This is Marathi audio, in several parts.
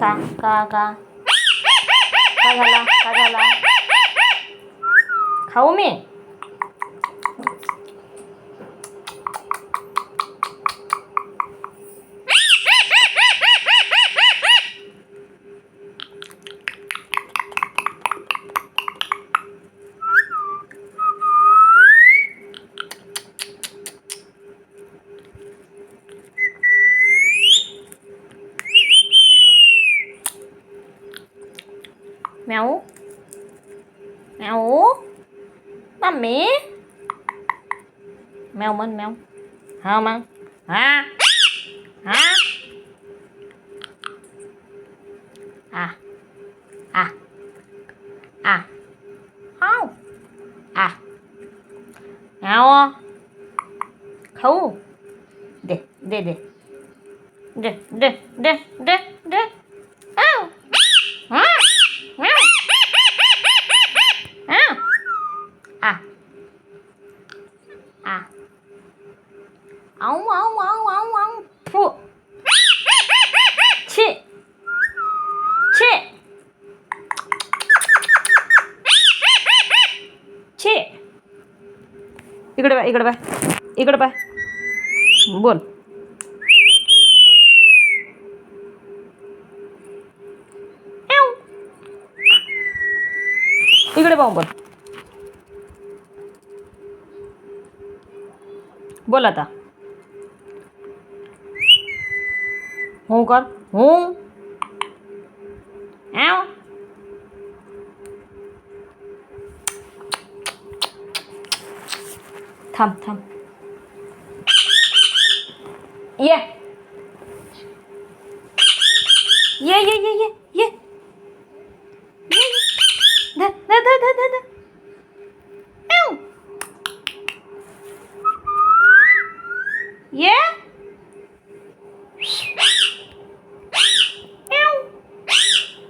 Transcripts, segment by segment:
का का का काय झाला काय झाला? खाऊ मी? म्याऊ म्याऊ मम्मी म्याऊ म्हण म्याऊ. हा मग हा हा आ आ आ हाव आ म्याऊ खाऊ दे दे दे दे दे दे दे दे आव हा म्याऊ आ आ आऊ आऊ आऊ आऊ आऊ फू छी छी छी. इकडे बा इकडे बा इकडे बा बोल. इकडे पाहून बोल. बोल आता. हूं कर हूं. आव थांब थांब. ये ये ये ये ये ये ध ध ध ध ध ध. आव ये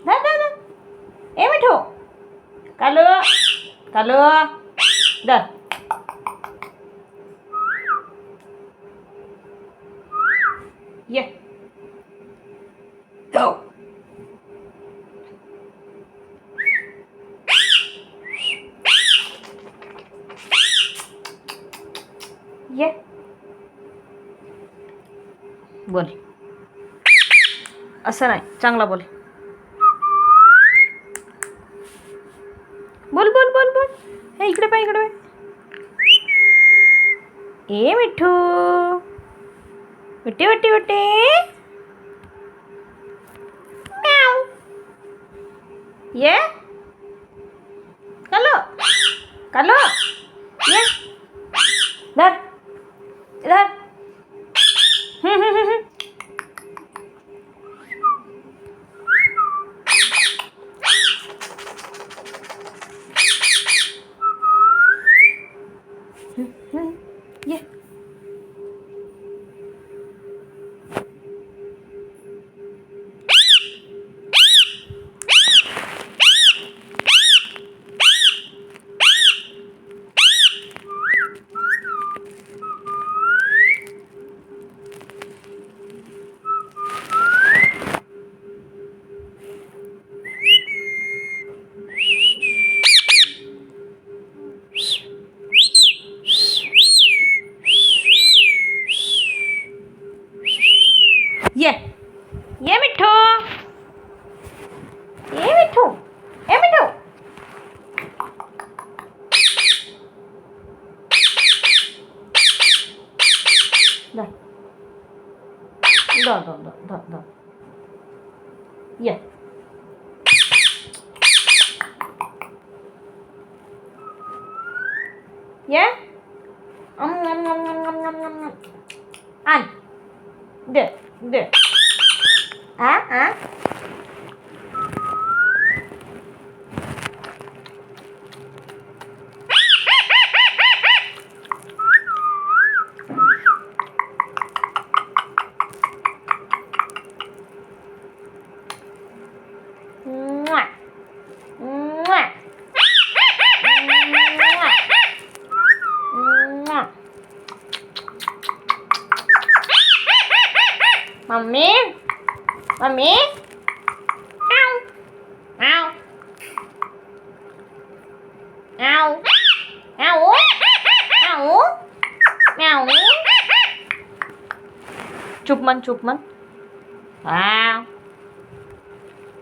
ध ध ध. ए मिठू कालू कालू ध. ये go. ये बोल. असं नाही चांगला बोल. बोल बोल बोल बोल. हे इकडे पाय इकडे पाय. ए मिठू उठे उठे उठे. म्याऊ ये कालो कालो ये धर धर. ये ये ये मिठू ये मिठू ए मिठू. द द द द द. ये ये आण दे दे. आ आ mummy mummy Ao. Ao. Ao. Ao. Ao. Chụp mình. Ao.